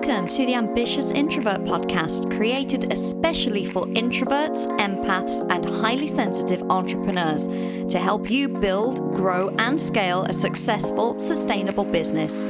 Welcome to the Ambitious Introvert podcast, created especially for introverts, empaths, and highly sensitive entrepreneurs to help you build, grow, and scale a successful, sustainable business.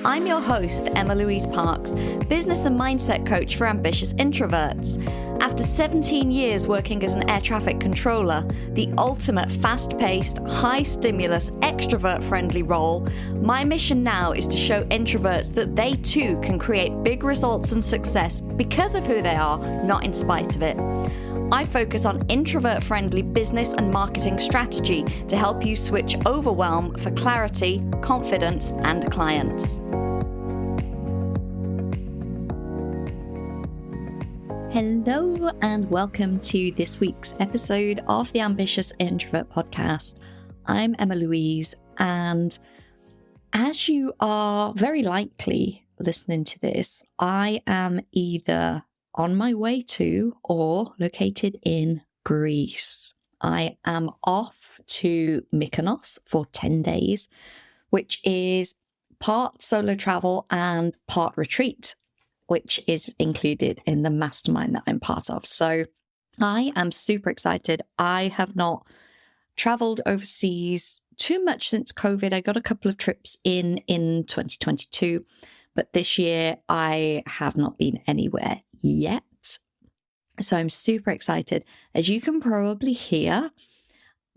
I'm your host, Emma-Louise Parks, business and mindset coach for ambitious introverts. After 17 years working as an air traffic controller, the ultimate fast-paced, high-stimulus, extrovert-friendly role, my mission now is to show introverts that they too can create big results and success because of who they are, not in spite of it. I focus on introvert-friendly business and marketing strategy to help you switch overwhelm for clarity, confidence, and clients. Hello and welcome to this week's episode of the Ambitious Introvert podcast. I'm Emma-Louise, and as you are very likely listening to this, I am either on my way to or located in Greece. I am off to Mykonos for 10 days, which is part solo travel and part retreat, which is included in the mastermind that I'm part of. So I am super excited. I have not traveled overseas too much since COVID. I got a couple of trips in 2022, but this year I have not been anywhere yet. So I'm super excited. As you can probably hear,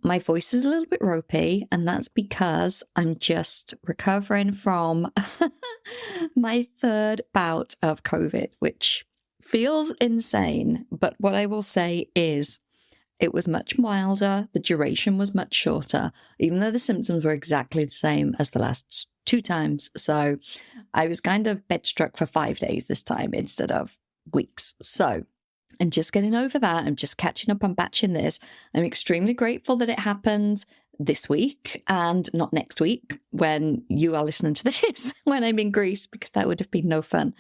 my voice is a little bit ropey, and that's because I'm just recovering from my third bout of COVID, which feels insane. But what I will say is it was much milder. The duration was much shorter, even though the symptoms were exactly the same as the last two times. So I was kind of bedstruck for 5 days this time instead of weeks. So I'm just getting over that. I'm just catching up on batching this. I'm extremely grateful that it happened this week and not next week when you are listening to this, when I'm in Greece, because that would have been no fun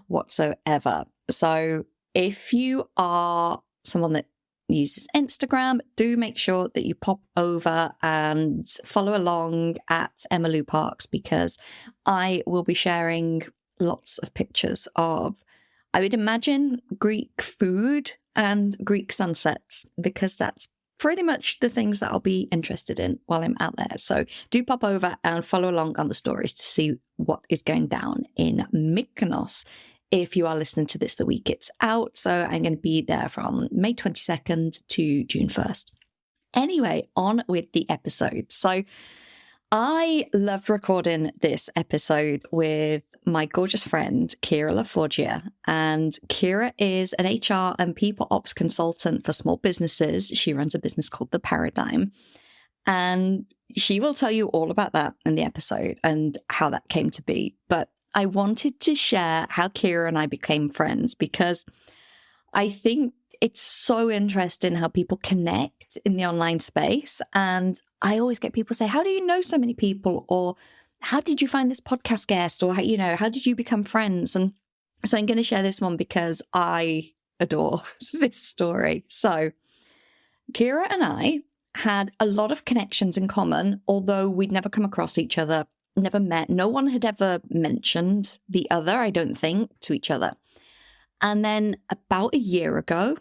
whatsoever. So if you are someone that uses Instagram, do make sure that you pop over and follow along at Emma-Lou Parks, because I will be sharing lots of pictures of, I would imagine, Greek food and Greek sunsets, because that's pretty much the things that I'll be interested in while I'm out there. So do pop over and follow along on the stories to see what is going down in Mykonos. If you are listening to this the week it's out, so I'm going to be there from May 22nd to June 1st. Anyway, on with the episode. So I loved recording this episode with my gorgeous friend, Kira La Forgia. And Kira is an HR and people ops consultant for small businesses. She runs a business called The Paradigm. And she will tell you all about that in the episode and how that came to be. But I wanted to share how Kira and I became friends, because I think it's so interesting how people connect in the online space. And I always get people say, how do you know so many people? Or how did you find this podcast guest? Or, how did you become friends? And so I'm going to share this one because I adore this story. So Kira and I had a lot of connections in common, although we'd never come across each other, never met. No one had ever mentioned the other, I don't think, to each other. And then about a year ago,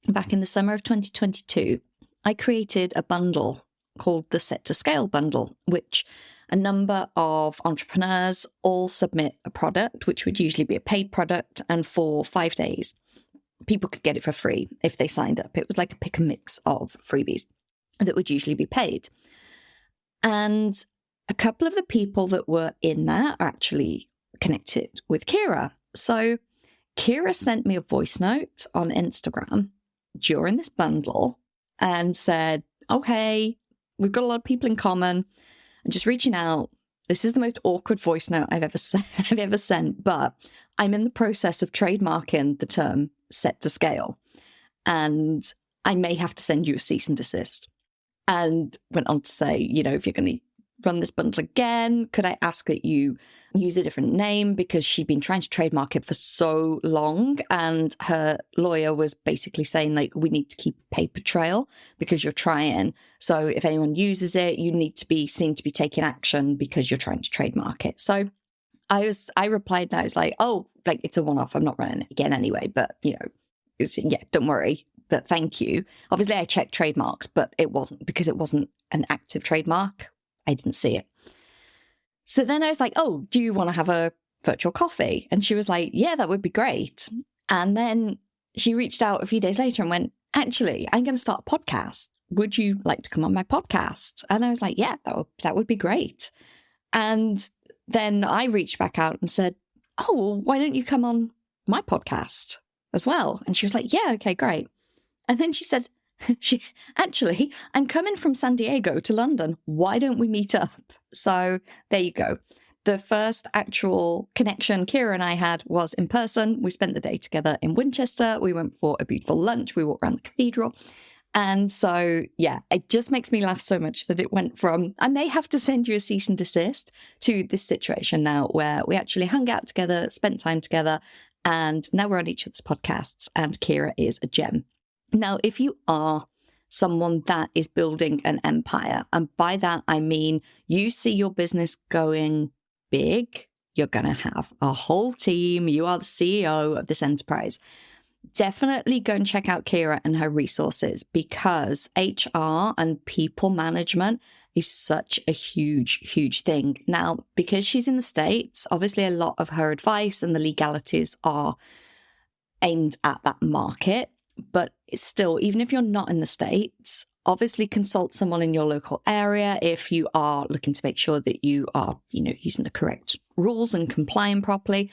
back in the summer of 2022, I created a bundle called the Set to Scale bundle, which a number of entrepreneurs all submit a product, which would usually be a paid product. And for 5 days, people could get it for free if they signed up. It was like a pick and mix of freebies that would usually be paid. And a couple of the people that were in that are actually connected with Kira. So Kira sent me a voice note on Instagram during this bundle and said, okay, we've got a lot of people in common. I'm just reaching out. This is the most awkward voice note I've ever sent, but I'm in the process of trademarking the term set to scale, and I may have to send you a cease and desist. And went on to say, if you're going to run this bundle again, could I ask that you use a different name, because she'd been trying to trademark it for so long, and her lawyer was basically saying, we need to keep a paper trail because you're trying. So if anyone uses it, you need to be seen to be taking action because you're trying to trademark it. So I replied and I was like, oh, like it's a one-off. I'm not running it again anyway, but yeah, don't worry. But thank you. Obviously I checked trademarks, but it wasn't an active trademark. I didn't see it. So then I was like, oh, do you want to have a virtual coffee? And she was like, yeah, that would be great. And then she reached out a few days later and went, actually, I'm going to start a podcast. Would you like to come on my podcast? And I was like, yeah, that would be great. And then I reached back out and said, oh, well, why don't you come on my podcast as well? And she was like, yeah, okay, great. And then she said, actually, I'm coming from San Diego to London. Why don't we meet up? So there you go. The first actual connection Kira and I had was in person. We spent the day together in Winchester. We went for a beautiful lunch. We walked around the cathedral. And so, yeah, it just makes me laugh so much that it went from, I may have to send you a cease and desist, to this situation now where we actually hung out together, spent time together, and now we're on each other's podcasts, and Kira is a gem. Now, if you are someone that is building an empire, and by that I mean you see your business going big, you're going to have a whole team, you are the CEO of this enterprise, definitely go and check out Kira and her resources, because HR and people management is such a huge, huge thing. Now, because she's in the States, obviously a lot of her advice and the legalities are aimed at that market. But it's still, even if you're not in the States, obviously consult someone in your local area if you are looking to make sure that you are, using the correct rules and complying properly.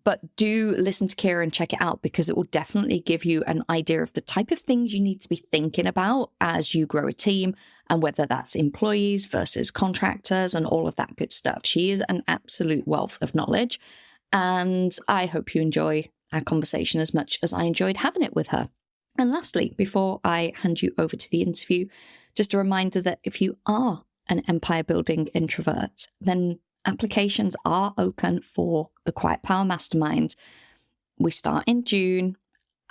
But do listen to Kira and check it out, because it will definitely give you an idea of the type of things you need to be thinking about as you grow a team, and whether that's employees versus contractors and all of that good stuff. She is an absolute wealth of knowledge, and I hope you enjoy our conversation as much as I enjoyed having it with her. And lastly, before I hand you over to the interview, just a reminder that if you are an empire building introvert, then applications are open for the Quiet Power Mastermind. We start in June.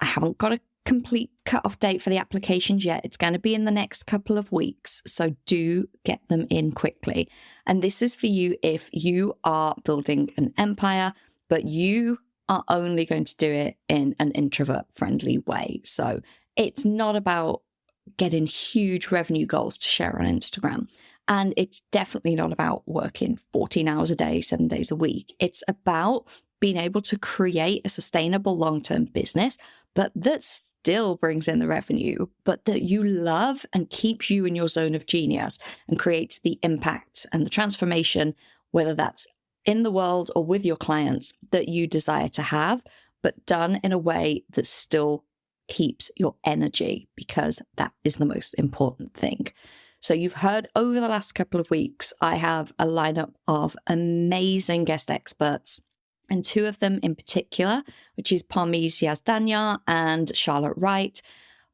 I haven't got a complete cut-off date for the applications yet. It's going to be in the next couple of weeks, so do get them in quickly. And this is for you if you are building an empire, but you are only going to do it in an introvert-friendly way. So it's not about getting huge revenue goals to share on Instagram. And it's definitely not about working 14 hours a day, 7 days a week. It's about being able to create a sustainable long-term business, but that still brings in the revenue, but that you love and keeps you in your zone of genius and creates the impact and the transformation, whether that's in the world or with your clients, that you desire to have, but done in a way that still keeps your energy, because that is the most important thing. So you've heard over the last couple of weeks, I have a lineup of amazing guest experts, and two of them in particular, which is Parmees Yazdanya and Charlotte Wright.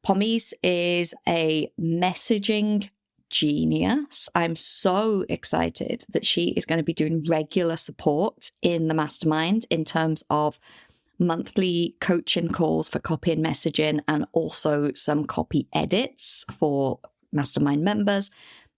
Parmees is a messaging genius. I'm so excited that she is going to be doing regular support in the mastermind in terms of monthly coaching calls for copy and messaging, and also some copy edits for mastermind members.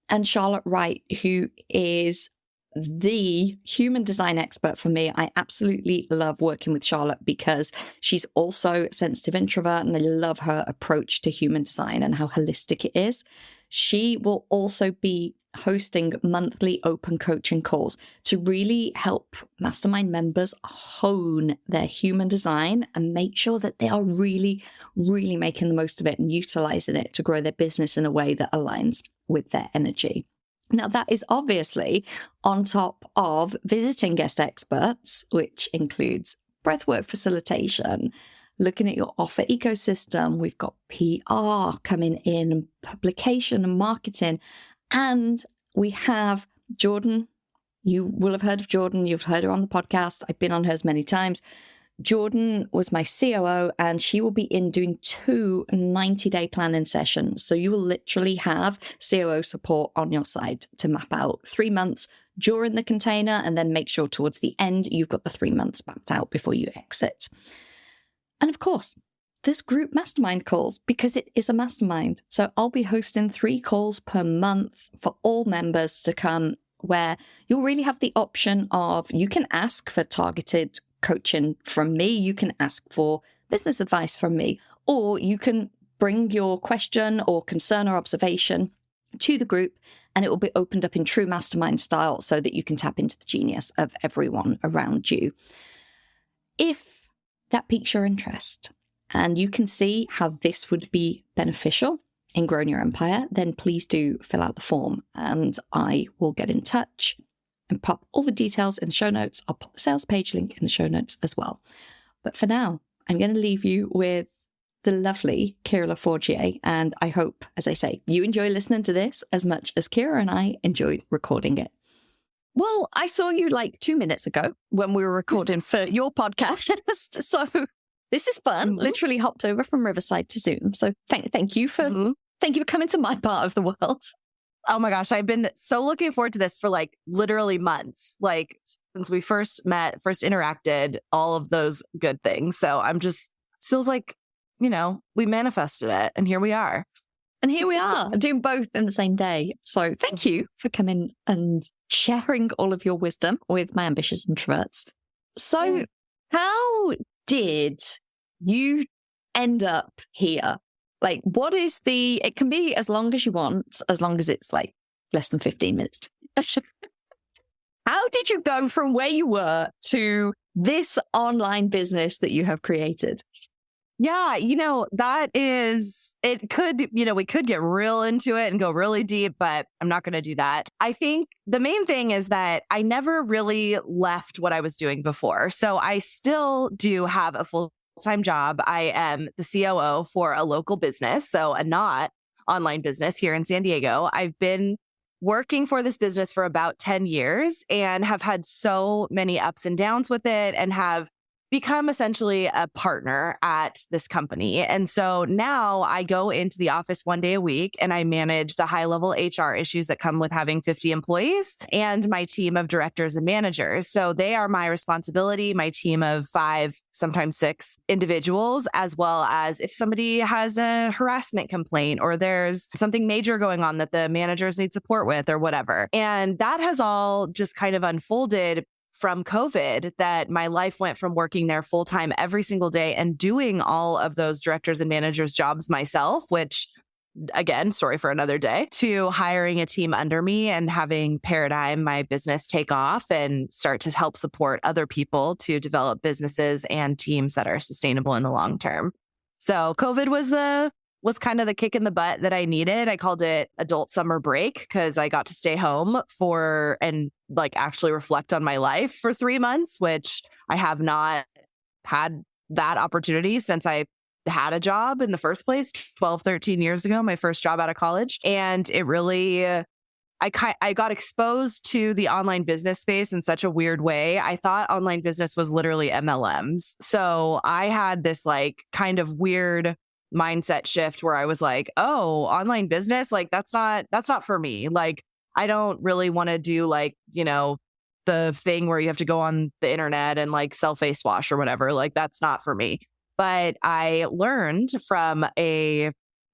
And Charlotte Wright, who is the human design expert for me. I absolutely love working with Charlotte because she's also a sensitive introvert, and I love her approach to human design and how holistic it is. She will also be hosting monthly open coaching calls to really help mastermind members hone their human design and make sure that they are really, really making the most of it and utilizing it to grow their business in a way that aligns with their energy. Now, that is obviously on top of visiting guest experts, which includes breathwork facilitation, looking at your offer ecosystem. We've got PR coming in, publication and marketing. And we have Jordan. You will have heard of Jordan. You've heard her on the podcast. I've been on hers many times. Jordan was my COO, and she will be in doing 2 90-day planning sessions. So you will literally have COO support on your side to map out 3 months during the container, and then make sure towards the end you've got the 3 months mapped out before you exit. And of course, there's group mastermind calls because it is a mastermind. So I'll be hosting 3 calls per month for all members to come where you'll really have the option of, you can ask for targeted coaching from me, you can ask for business advice from me, or you can bring your question or concern or observation to the group, and it will be opened up in true mastermind style so that you can tap into the genius of everyone around you. If that piques your interest and you can see how this would be beneficial in growing your empire, then please do fill out the form and I will get in touch and pop all the details in the show notes. I'll pop the sales page link in the show notes as well. But for now, I'm going to leave you with the lovely Kira La Forgia, and I hope, as I say, you enjoy listening to this as much as Kira and I enjoyed recording it. Well, I saw you like 2 minutes ago when we were recording for your podcast, so this is fun. Mm-hmm. Literally hopped over from Riverside to Zoom. So thank you for coming to my part of the world. Oh my gosh, I've been so looking forward to this for like literally months, like since we first met, first interacted, all of those good things. So it feels like, we manifested it and here we are. And here we are doing both in the same day. So thank you for coming and sharing all of your wisdom with my ambitious introverts. So how did you end up here? Like, what is it can be as long as you want, as long as it's like less than 15 minutes. How did you go from where you were to this online business that you have created? Yeah, we could get real into it and go really deep, but I'm not going to do that. I think the main thing is that I never really left what I was doing before. So I still do have a full-time job. I am the COO for a local business, so a not online business here in San Diego. I've been working for this business for about 10 years and have had so many ups and downs with it and have become essentially a partner at this company. And so now I go into the office 1 day a week and I manage the high level HR issues that come with having 50 employees and my team of directors and managers. So they are my responsibility, my team of 5, sometimes 6 individuals, as well as if somebody has a harassment complaint or there's something major going on that the managers need support with or whatever. And that has all just kind of unfolded from COVID, that my life went from working there full time every single day and doing all of those directors and managers jobs myself, which again, story for another day, to hiring a team under me and having Paradigm, my business, take off and start to help support other people to develop businesses and teams that are sustainable in the long term. So COVID was kind of the kick in the butt that I needed. I called it adult summer break because I got to stay home and actually reflect on my life for 3 months, which I have not had that opportunity since I had a job in the first place 12, 13 years ago, my first job out of college. And it really, I got exposed to the online business space in such a weird way. I thought online business was literally MLMs. So I had this kind of weird mindset shift where I was like, oh, online business, that's not for me. I don't really want to do the thing where you have to go on the internet and sell face wash or whatever. That's not for me. But I learned from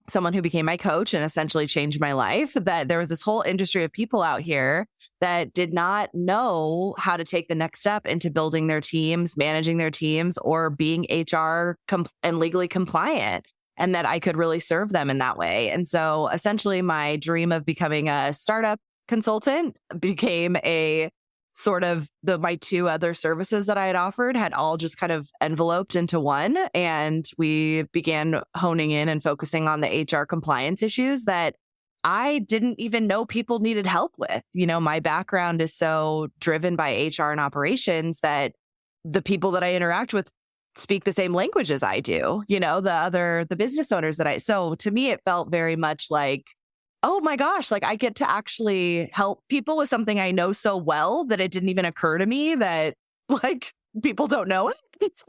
someone who became my coach and essentially changed my life that there was this whole industry of people out here that did not know how to take the next step into building their teams, managing their teams, or being HR and legally compliant, and that I could really serve them in that way. And so essentially my dream of becoming a startup consultant became a sort of my 2 other services that I had offered had all just kind of enveloped into one. And we began honing in and focusing on the HR compliance issues that I didn't even know people needed help with. My background is so driven by HR and operations that the people that I interact with speak the same language as I do, the business owners so to me, it felt very much like, oh my gosh, I get to actually help people with something I know so well that it didn't even occur to me that people don't know it.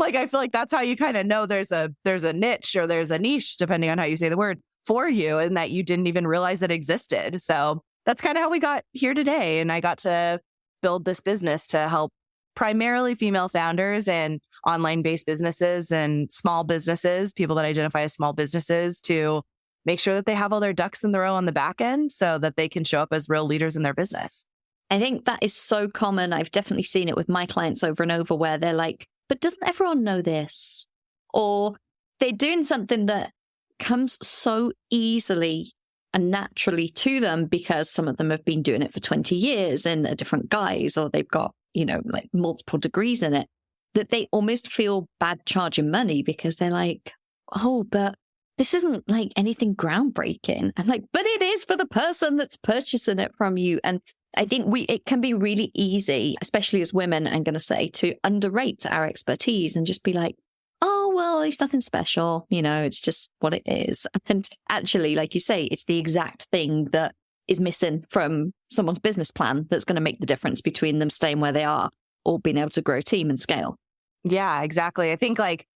I feel like that's how you kind of know there's a niche or there's a niche, depending on how you say the word, for you, and that you didn't even realize it existed. So that's kind of how we got here today. And I got to build this business to help primarily female founders and online-based businesses and small businesses, people that identify as small businesses, to make sure that they have all their ducks in the row on the back end so that they can show up as real leaders in their business. I think that is so common. I've definitely seen it with my clients over and over where they're like, but doesn't everyone know this? Or they're doing something that comes so easily and naturally to them because some of them have been doing it for 20 years in a different guise, or they've got, like multiple degrees in it, that they almost feel bad charging money because they're like, oh, but this isn't like anything groundbreaking. I'm like, but it is for the person that's purchasing it from you. And I think it can be really easy, especially as women, I'm going to say, to underrate our expertise and just be like, oh, well, it's nothing special. It's just what it is. And actually, like you say, it's the exact thing that is missing from someone's business plan that's going to make the difference between them staying where they are or being able to grow a team and scale. Yeah, exactly. I think like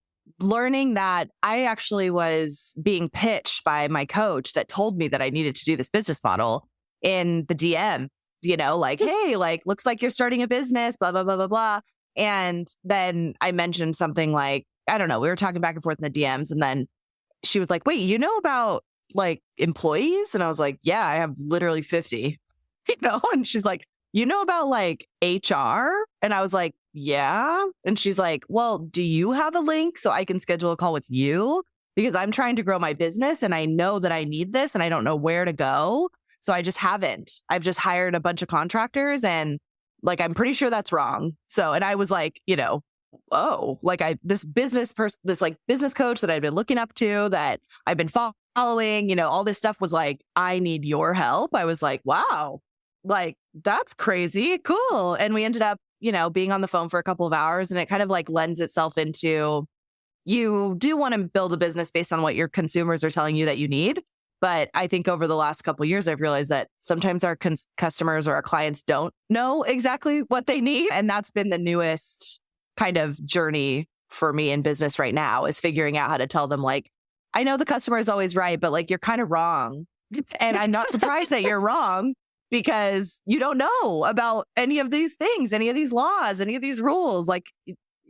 learning that I actually was being pitched by my coach that told me that I needed to do this business model in the DM, like, hey, like, looks like you're starting a business, blah, blah, blah, blah, blah. And then I mentioned something like, I don't know, we were talking back and forth in the DMs. And then she was like, wait, you know about like employees? And I was like, yeah, I have literally 50, and she's like, you know about like HR? And I was like, yeah. And she's like, well, do you have a link so I can schedule a call with you? Because I'm trying to grow my business and I know that I need this and I don't know where to go. So I just haven't. I've just hired a bunch of contractors and like, I'm pretty sure that's wrong. So, and I was like, oh, like this business coach that I'd been looking up to, that I've been following, all this stuff was like, I need your help. I was like, wow, like that's crazy. Cool. And we ended up, being on the phone for a couple of hours, and it kind of like lends itself into, you do want to build a business based on what your consumers are telling you that you need. But I think over the last couple of years, I've realized that sometimes our customers or our clients don't know exactly what they need. And that's been the newest kind of journey for me in business right now, is figuring out how to tell them, like, I know the customer is always right, but like, you're kind of wrong. And I'm not surprised that you're wrong because you don't know about any of these things, any of these laws, any of these rules. Like,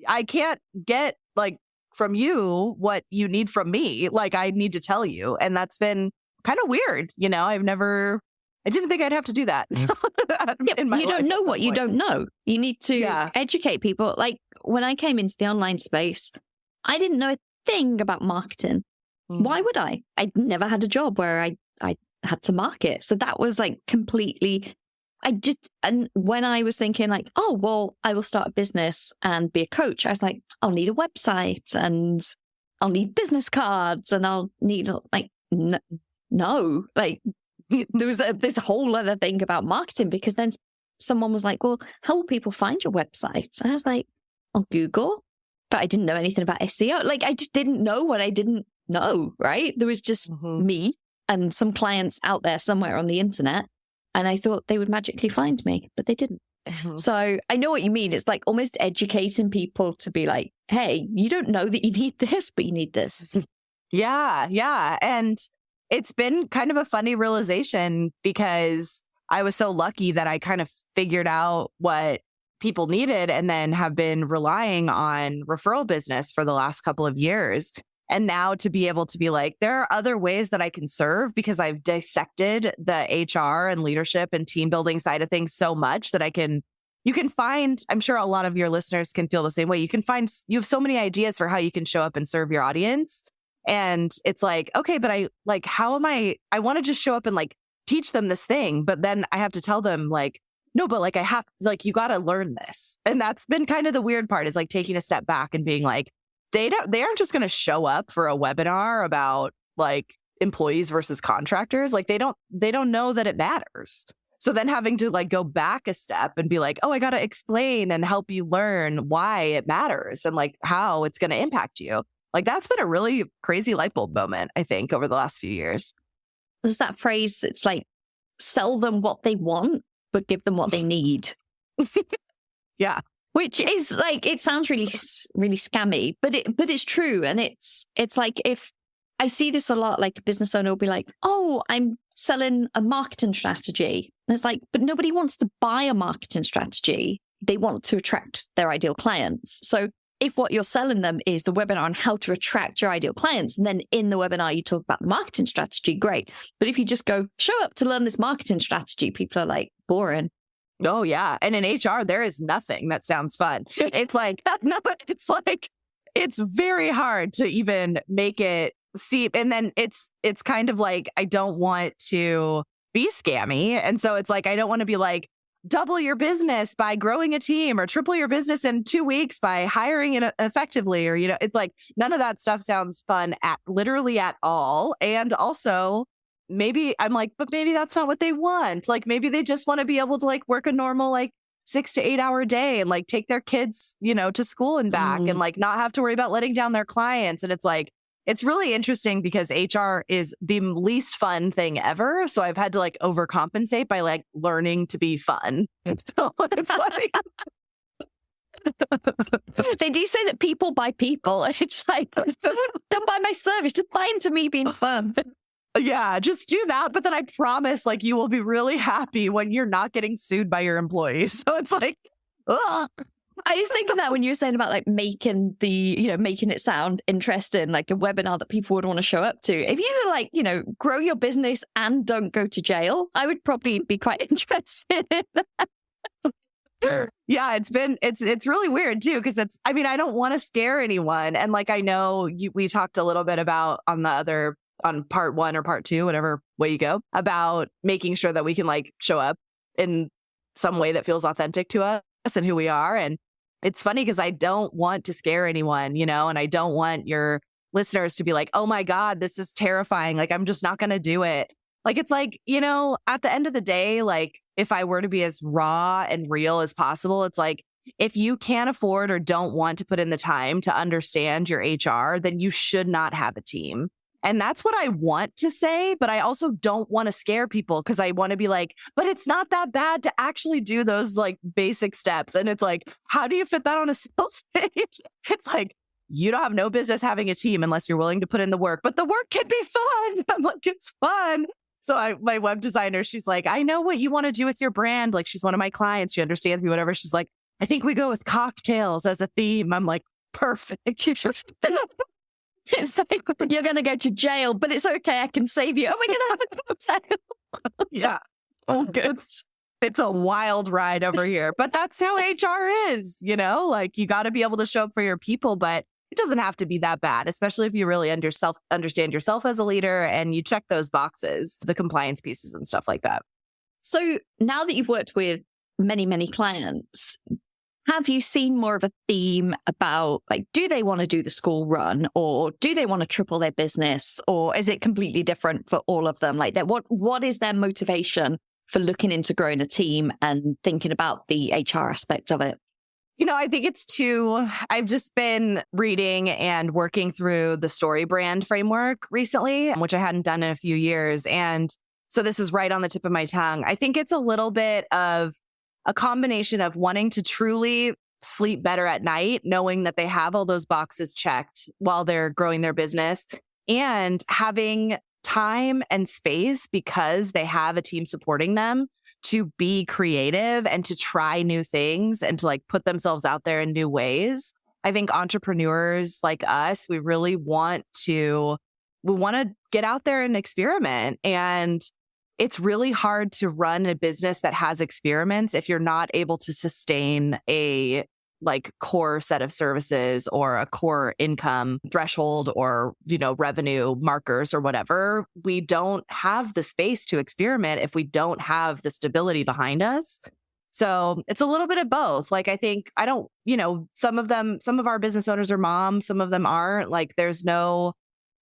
I can't get like from you what you need from me. Like, I need to tell you. And that's been kind of weird. I didn't think I'd have to do that. In my you don't know what you don't know. You need to educate people. Like when I came into the online space, I didn't know a thing about marketing. Why would I? I'd never had a job where I had to market. So that was like completely, and when I was thinking like, oh, well, I will start a business and be a coach, I was like, I'll need a website and I'll need business cards and I'll need like, no, like there was this whole other thing about marketing, because then someone was like, well, how will people find your website? And I was like, on Google, but I didn't know anything about SEO. Like I just didn't know what I didn't know, right? There was just me and some clients out there somewhere on the internet. And I thought they would magically find me, but they didn't. So I know what you mean. It's like almost educating people to be like, hey, you don't know that you need this, but you need this. Yeah. And it's been kind of a funny realization, because I was so lucky that I kind of figured out what people needed and then have been relying on referral business for the last couple of years. And now to be able to be like, there are other ways that I can serve, because I've dissected the HR and leadership and team building side of things so much that you can find, I'm sure a lot of your listeners can feel the same way. You have so many ideas for how you can show up and serve your audience. And it's like, okay, but I want to just show up and like teach them this thing, but then I have to tell them like, no, but like you got to learn this. And that's been kind of the weird part, is like taking a step back and being like, they aren't just going to show up for a webinar about like employees versus contractors. Like they don't know that it matters. So then having to like go back a step and be like, oh, I got to explain and help you learn why it matters and like how it's going to impact you. Like that's been a really crazy light bulb moment, I think, over the last few years. There's that phrase, it's like, sell them what they want, but give them what they need. Yeah. Which is like, it sounds really, really scammy, but it's true. And it's like, if I see this a lot, like a business owner will be like, oh, I'm selling a marketing strategy. And it's like, but nobody wants to buy a marketing strategy. They want to attract their ideal clients. So if what you're selling them is the webinar on how to attract your ideal clients, and then in the webinar you talk about the marketing strategy, great. But if you just go, show up to learn this marketing strategy, people are like, boring. Oh, yeah. And in HR, there is nothing that sounds fun. It's like, no, it's very hard to even make it seem. And then it's kind of like, I don't want to be scammy. And so it's like, I don't want to be like, double your business by growing a team or triple your business in 2 weeks by hiring it effectively. Or, it's like none of that stuff sounds fun literally at all. And also, maybe I'm like, but maybe that's not what they want. Like maybe they just want to be able to like work a normal like 6 to 8 hour day and like take their kids, to school and back and like not have to worry about letting down their clients. And it's like, it's really interesting because HR is the least fun thing ever. So I've had to like overcompensate by like learning to be fun. So it's like they do say that people buy people. It's like, don't buy my service, just buy into me being fun. Yeah, just do that. But then I promise, like, you will be really happy when you're not getting sued by your employees. So it's like, ugh. I was thinking that when you were saying about like making making it sound interesting, like a webinar that people would want to show up to. If you like, grow your business and don't go to jail, I would probably be quite interested in that. Yeah, it's really weird too, because I don't want to scare anyone. And like, I know we talked a little bit about on part 1 or part 2, whatever way you go, about making sure that we can like show up in some way that feels authentic to us and who we are. And it's funny because I don't want to scare anyone, and I don't want your listeners to be like, oh my God, this is terrifying. Like, I'm just not going to do it. Like, it's like, at the end of the day, like if I were to be as raw and real as possible, it's like, if you can't afford or don't want to put in the time to understand your HR, then you should not have a team. And that's what I want to say, but I also don't want to scare people because I want to be like, but it's not that bad to actually do those like basic steps. And it's like, how do you fit that on a sales page? It's like, you don't have no business having a team unless you're willing to put in the work, but the work can be fun. I'm like, it's fun. So my web designer, she's like, I know what you want to do with your brand. Like, she's one of my clients. She understands me, whatever. She's like, I think we go with cocktails as a theme. I'm like, perfect. It's like, you're going to go to jail, but it's okay. I can save you. Oh, we're going to have a cocktail. Yeah. Oh, good. It's a wild ride over here, but that's how HR is, like you got to be able to show up for your people, but it doesn't have to be that bad, especially if you really understand yourself as a leader and you check those boxes, the compliance pieces and stuff like that. So now that you've worked with many, many clients, have you seen more of a theme about like, do they want to do the school run or do they want to triple their business, or is it completely different for all of them? Like what is their motivation for looking into growing a team and thinking about the HR aspect of it? I think I've just been reading and working through the story brand framework recently, which I hadn't done in a few years. And so this is right on the tip of my tongue. I think it's a little bit of a combination of wanting to truly sleep better at night, knowing that they have all those boxes checked while they're growing their business, and having time and space because they have a team supporting them to be creative and to try new things and to like put themselves out there in new ways. I think entrepreneurs like us, we want to get out there and experiment. And it's really hard to run a business that has experiments if you're not able to sustain a like core set of services or a core income threshold or, revenue markers or whatever. We don't have the space to experiment if we don't have the stability behind us. So it's a little bit of both. Like, I think some of our business owners are moms, some of them aren't. Like, there's no,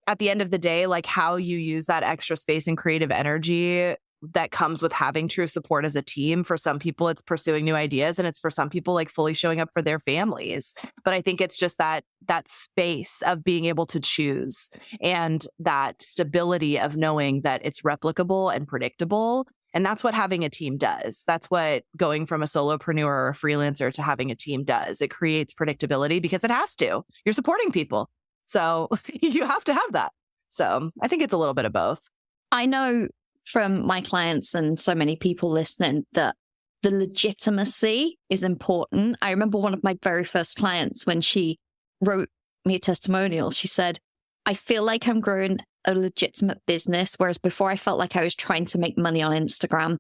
at the end of the day, like how you use that extra space and creative energy that comes with having true support as a team. For some people, it's pursuing new ideas, and it's for some people like fully showing up for their families. But I think it's just that space of being able to choose and that stability of knowing that it's replicable and predictable. And that's what having a team does. That's what going from a solopreneur or a freelancer to having a team does. It creates predictability because it has to. You're supporting people. So you have to have that. So I think it's a little bit of both. I know from my clients and so many people listening that the legitimacy is important. I remember one of my very first clients, when she wrote me a testimonial, she said, I feel like I'm growing a legitimate business, whereas before I felt like I was trying to make money on Instagram.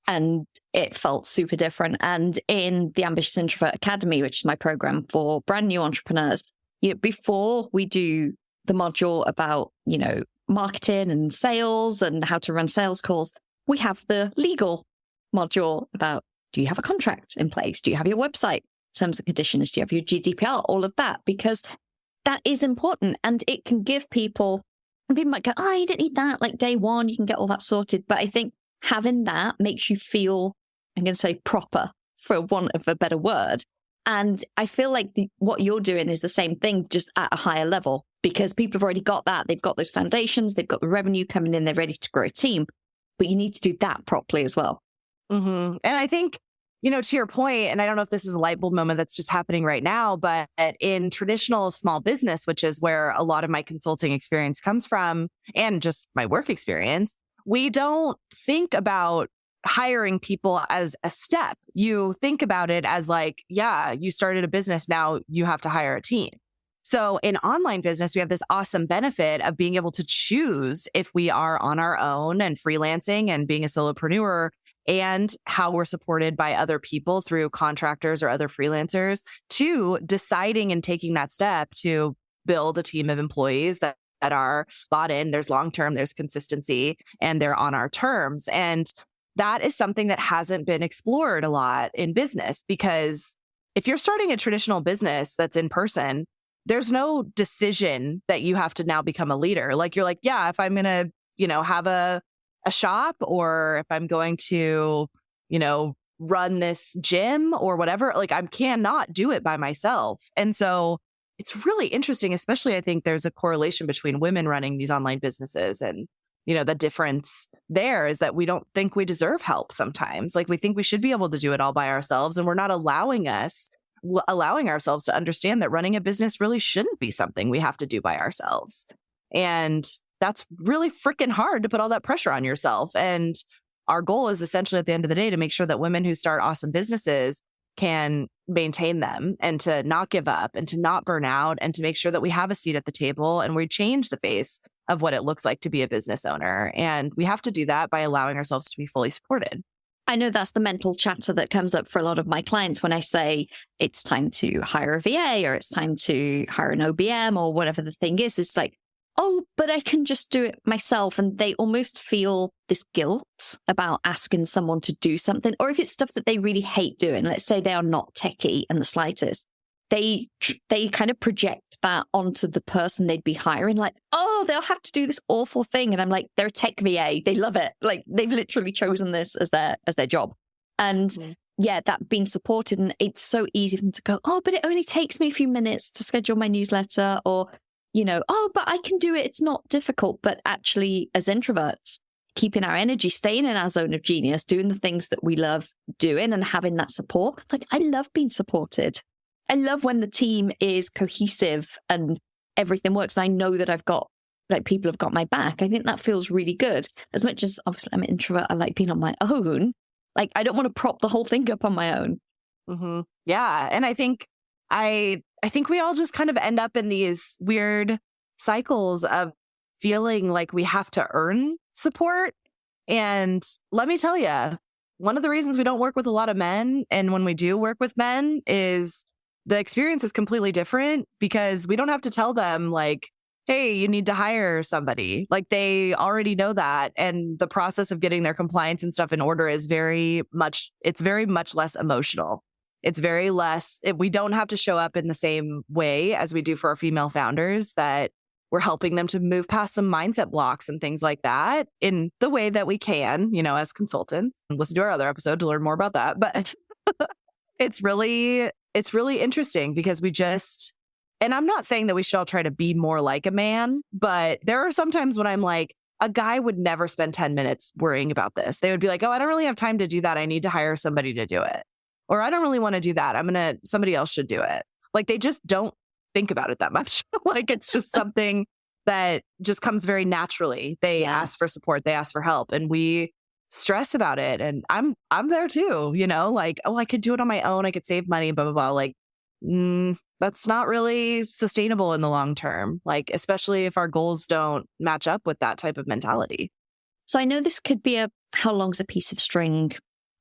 And it felt super different. And in the Ambitious Introvert Academy, which is my program for brand new entrepreneurs, before we do the module about, marketing and sales and how to run sales calls, we have the legal module about, do you have a contract in place? Do you have your website, terms and conditions? Do you have your GDPR? All of that, because that is important. And it can give people, and people might go, oh, you don't need that. Like day one, you can get all that sorted. But I think having that makes you feel, I'm going to say proper, for want of a better word. And I feel like what you're doing is the same thing, just at a higher level, because people have already got that. They've got those foundations. They've got the revenue coming in. They're ready to grow a team. But you need to do that properly as well. Mm-hmm. And I think, to your point, and I don't know if this is a light bulb moment that's just happening right now, but in traditional small business, which is where a lot of my consulting experience comes from, and just my work experience, we don't think about hiring people as a step. You think about it as like, yeah, you started a business, now you have to hire a team. So in online business, we have this awesome benefit of being able to choose if we are on our own and freelancing and being a solopreneur, and how we're supported by other people through contractors or other freelancers, to deciding and taking that step to build a team of employees that are bought in. There's long-term, there's consistency, and they're on our terms. And that is something that hasn't been explored a lot in business, because if you're starting a traditional business that's in person, there's no decision that you have to now become a leader. Like you're like, yeah, if I'm going to, have a shop, or if I'm going to, run this gym or whatever, like I cannot do it by myself. And so it's really interesting, especially I think there's a correlation between women running these online businesses, and the difference there is that we don't think we deserve help sometimes. Like we think we should be able to do it all by ourselves, and we're not allowing ourselves to understand that running a business really shouldn't be something we have to do by ourselves. And that's really freaking hard to put all that pressure on yourself. And our goal is essentially at the end of the day to make sure that women who start awesome businesses can maintain them, and to not give up, and to not burn out, and to make sure that we have a seat at the table and we change the face of what it looks like to be a business owner. And we have to do that by allowing ourselves to be fully supported. I know that's the mental chatter that comes up for a lot of my clients when I say it's time to hire a VA, or it's time to hire an OBM, or whatever the thing is. It's like, oh, but I can just do it myself. And they almost feel this guilt about asking someone to do something. Or if it's stuff that they really hate doing, let's say they are not techie in the slightest, they kind of project that onto the person they'd be hiring, like, oh, they'll have to do this awful thing. And I'm like, they're a tech VA. They love it. Like they've literally chosen this as their job. And yeah, that being supported. And it's so easy for them to go, oh, but it only takes me a few minutes to schedule my newsletter, or, oh, but I can do it. It's not difficult. But actually, as introverts, keeping our energy, staying in our zone of genius, doing the things that we love doing, and having that support. Like, I love being supported. I love when the team is cohesive and everything works. And I know that I've got, like, people have got my back. I think that feels really good. As much as obviously I'm an introvert, I like being on my own. Like, I don't want to prop the whole thing up on my own. Mm-hmm. Yeah. And I think we all just kind of end up in these weird cycles of feeling like we have to earn support. And let me tell you, one of the reasons we don't work with a lot of men, and when we do work with men, is the experience is completely different, because we don't have to tell them like, hey, you need to hire somebody. Like they already know that. And the process of getting their compliance and stuff in order is very much less emotional. It's very less, we don't have to show up in the same way as we do for our female founders, that we're helping them to move past some mindset blocks and things like that in the way that we can, as consultants. Listen to our other episode to learn more about that. But it's really interesting, because and I'm not saying that we should all try to be more like a man, but there are some times when I'm like, a guy would never spend 10 minutes worrying about this. They would be like, oh, I don't really have time to do that. I need to hire somebody to do it. Or I don't really want to do that. Somebody else should do it. Like they just don't think about it that much. Like it's just something that just comes very naturally. They ask for support, they ask for help, and we stress about it. And I'm there too, like, oh, I could do it on my own. I could save money, blah, blah, blah. Like, that's not really sustainable in the long term. Like, especially if our goals don't match up with that type of mentality. So I know this could be how long's a piece of string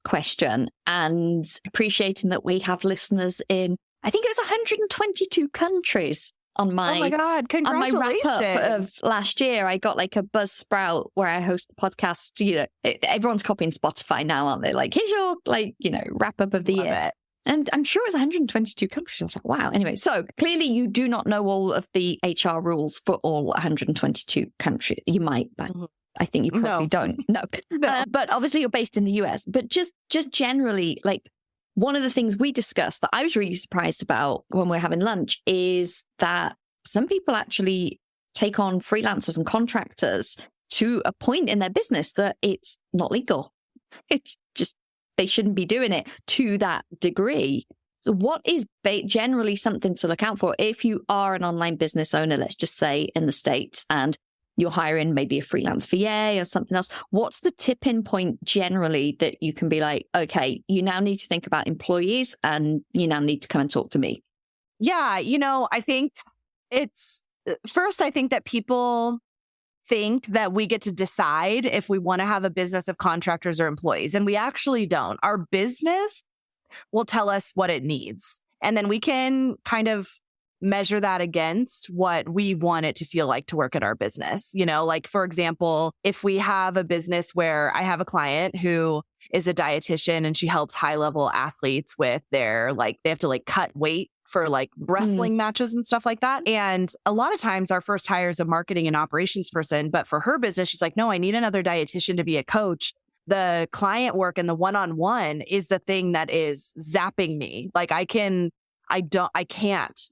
question and appreciating that we have listeners in, I think it was 122 countries on my, oh my God, congratulations. on my wrap up of last year. I got like a Buzzsprout where I host the podcast. You know, everyone's copying Spotify now, aren't they? Like, here's your, like, you know, wrap up of the Love year. it. And I'm sure it's 122 countries. I was like, wow. Anyway, so clearly you do not know all of the HR rules for all 122 countries. You might, but I think you probably don't. No. But obviously you're based in the US. But just generally, like, one of the things we discussed that I was really surprised about when we're having lunch is that some people actually take on freelancers and contractors to a point in their business that it's not legal. It's just, they shouldn't be doing it to that degree. So what is generally something to look out for if you are an online business owner, let's just say in the States, and you're hiring maybe a freelance VA or something else? What's the tipping point generally that you can be like, okay, you now need to think about employees and you now need to come and talk to me? Yeah, you know, I think I think that people think that we get to decide if we want to have a business of contractors or employees, and we actually don't. Our business will tell us what it needs, and then we can kind of measure that against what we want it to feel like to work at our business. You know, like, for example, if we have a business where I have a client who is a dietitian and she helps high level athletes with their, like, they have to like cut weight for like wrestling matches and stuff like that. And a lot of times our first hire is a marketing and operations person. But for her business, she's like, no, I need another dietitian to be a coach. The client work and the one-on-one is the thing that is zapping me. Like, I can't,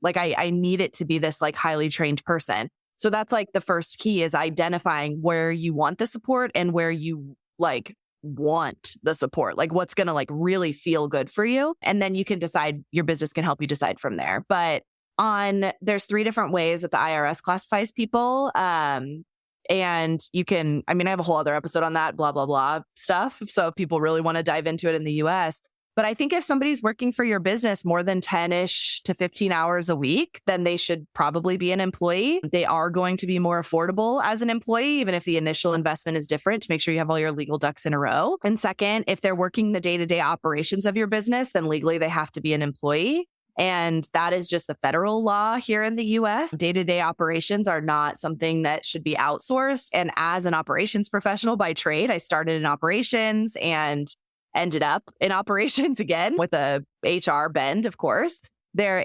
like, I need it to be this like highly trained person. So that's like the first key, is identifying where you want the support and where you like want the support, like what's going to like really feel good for you. And then you can decide, your business can help you decide from there. But there's 3 different ways that the IRS classifies people. And you can, I mean, I have a whole other episode on that, blah, blah, blah stuff. So if people really want to dive into it in the US. But I think if somebody's working for your business more than 10-ish to 15 hours a week, then they should probably be an employee. They are going to be more affordable as an employee, even if the initial investment is different, to make sure you have all your legal ducks in a row. And second, if they're working the day-to-day operations of your business, then legally they have to be an employee. And that is just the federal law here in the US. Day-to-day operations are not something that should be outsourced. And as an operations professional by trade, I started in operations and ended up in operations again with a HR bend, of course. We are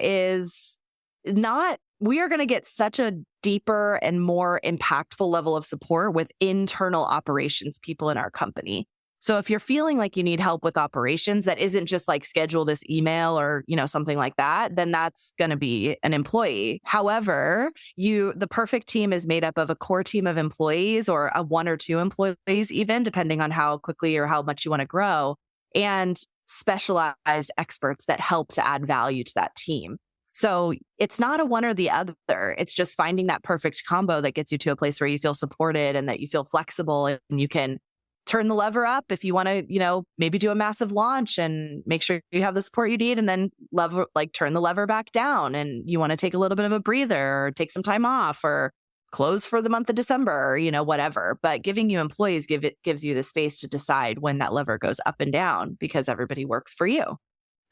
going to get such a deeper and more impactful level of support with internal operations people in our company. So if you're feeling like you need help with operations that isn't just like schedule this email or, you know, something like that, then that's going to be an employee. However, the perfect team is made up of a core team of employees, or a 1 or 2 employees, even depending on how quickly or how much you want to grow, and specialized experts that help to add value to that team. So it's not a one or the other. It's just finding that perfect combo that gets you to a place where you feel supported and that you feel flexible, and you can turn the lever up if you want to, you know, maybe do a massive launch and make sure you have the support you need, and then turn the lever back down, and you want to take a little bit of a breather or take some time off or close for the month of December, or, you know, whatever. But giving you employees gives you the space to decide when that lever goes up and down, because everybody works for you.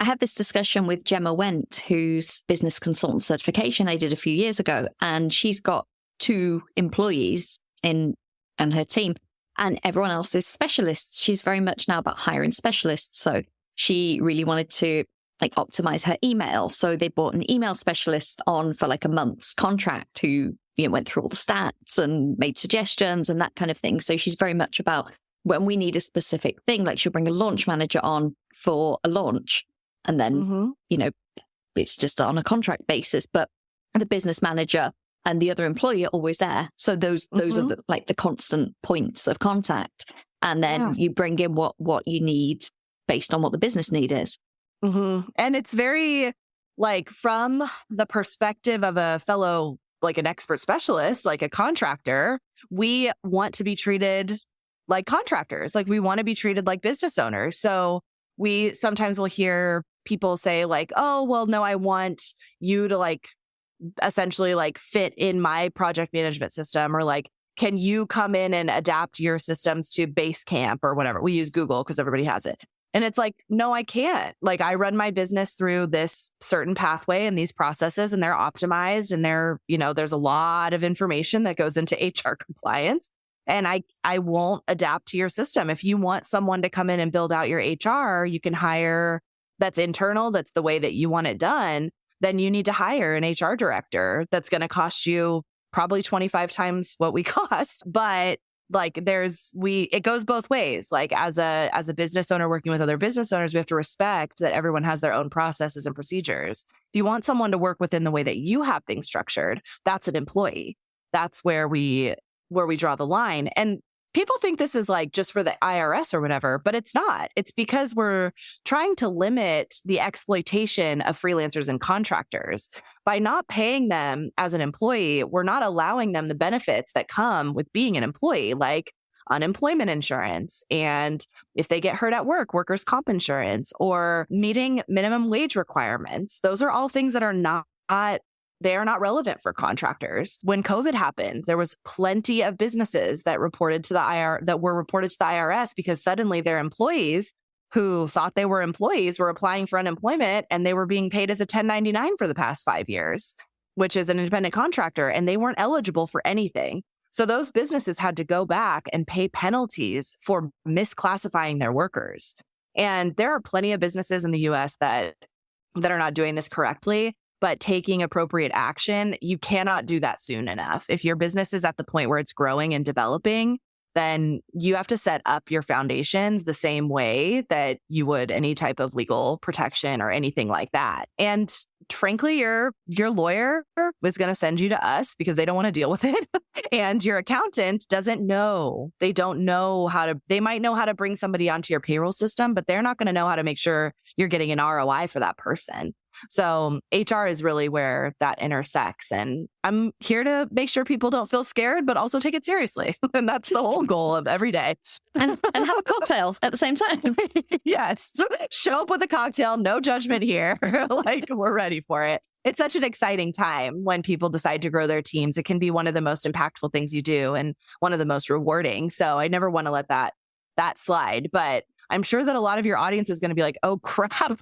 I had this discussion with Gemma Wendt, whose business consultant certification I did a few years ago, and she's got 2 employees and her team, and everyone else is specialists. She's very much now about hiring specialists. So she really wanted to like optimize her email. So they brought an email specialist on for like a month's contract who, you know, went through all the stats and made suggestions and that kind of thing. So she's very much about when we need a specific thing, like she'll bring a launch manager on for a launch. And then, you know, it's just on a contract basis, but the business manager and the other employee are always there. So those are the constant points of contact. And then you bring in what you need based on what the business need is. And it's very like from the perspective of a fellow, like an expert specialist, like a contractor, we want to be treated like contractors. Like we want to be treated like business owners. So we sometimes will hear people say like, oh, well, no, I want you to like essentially like fit in my project management system, or like, can you come in and adapt your systems to Basecamp or whatever? We use Google because everybody has it. And it's like, no, I can't. Like, I run my business through this certain pathway and these processes, and they're optimized, and there's a lot of information that goes into HR compliance. And I won't adapt to your system. If you want someone to come in and build out your HR, you can hire, that's internal, that's the way that you want it done. Then you need to hire an HR director that's going to cost you probably 25 times what we cost. But like it goes both ways. Like as a business owner working with other business owners, we have to respect that everyone has their own processes and procedures. If you want someone to work within the way that you have things structured, that's an employee. That's where we draw the line. And people think this is like just for the IRS or whatever, but it's not. It's because we're trying to limit the exploitation of freelancers and contractors. By not paying them as an employee, we're not allowing them the benefits that come with being an employee, like unemployment insurance. And if they get hurt at work, workers' comp insurance, or meeting minimum wage requirements. Those are all things that are not relevant for contractors. When COVID happened, there was plenty of businesses that were reported to the IRS because suddenly their employees who thought they were employees were applying for unemployment, and they were being paid as a 1099 for the past 5 years, which is an independent contractor, and they weren't eligible for anything. So those businesses had to go back and pay penalties for misclassifying their workers. And there are plenty of businesses in the US that are not doing this correctly. But taking appropriate action, you cannot do that soon enough. If your business is at the point where it's growing and developing, then you have to set up your foundations the same way that you would any type of legal protection or anything like that. And frankly, your lawyer was going to send you to us because they don't want to deal with it. And your accountant doesn't know. They don't know they might know how to bring somebody onto your payroll system, but they're not going to know how to make sure you're getting an ROI for that person. So HR is really where that intersects. And I'm here to make sure people don't feel scared, but also take it seriously. And that's the whole goal of every day. And have a cocktail at the same time. Yes. Show up with a cocktail, no judgment here. Like, we're ready for it. It's such an exciting time when people decide to grow their teams. It can be one of the most impactful things you do and one of the most rewarding. So I never want to let that slide. But I'm sure that a lot of your audience is going to be like, oh, crap.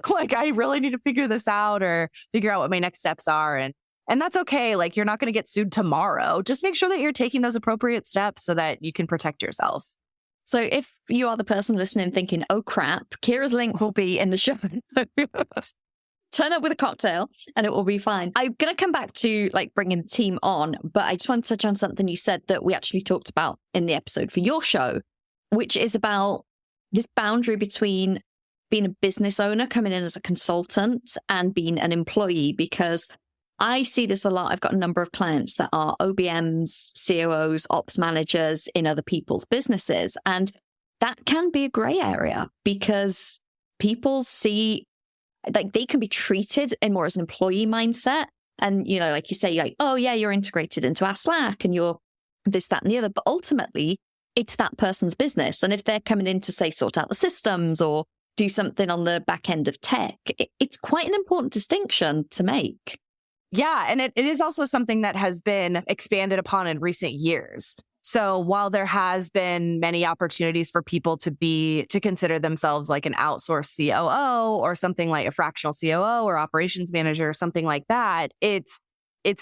Like, I really need to figure this out or figure out what my next steps are. And that's okay. Like, you're not going to get sued tomorrow. Just make sure that you're taking those appropriate steps so that you can protect yourself. So if you are the person listening thinking, oh, crap, Kira's link will be in the show. Turn up with a cocktail and it will be fine. I'm going to come back to like bringing the team on, but I just want to touch on something you said that we actually talked about in the episode for your show, which is about this boundary between being a business owner, coming in as a consultant, and being an employee, because I see this a lot. I've got a number of clients that are OBMs, COOs, ops managers in other people's businesses. And that can be a gray area because people see, like, they can be treated in more as an employee mindset. And, you know, like you say, like, oh yeah, you're integrated into our Slack and you're this, that, and the other. But ultimately, it's that person's business. And if they're coming in to, say, sort out the systems or do something on the back end of tech, it's quite an important distinction to make. Yeah. And it is also something that has been expanded upon in recent years. So while there has been many opportunities for people to consider themselves like an outsourced COO or something like a fractional COO or operations manager or something like that, it's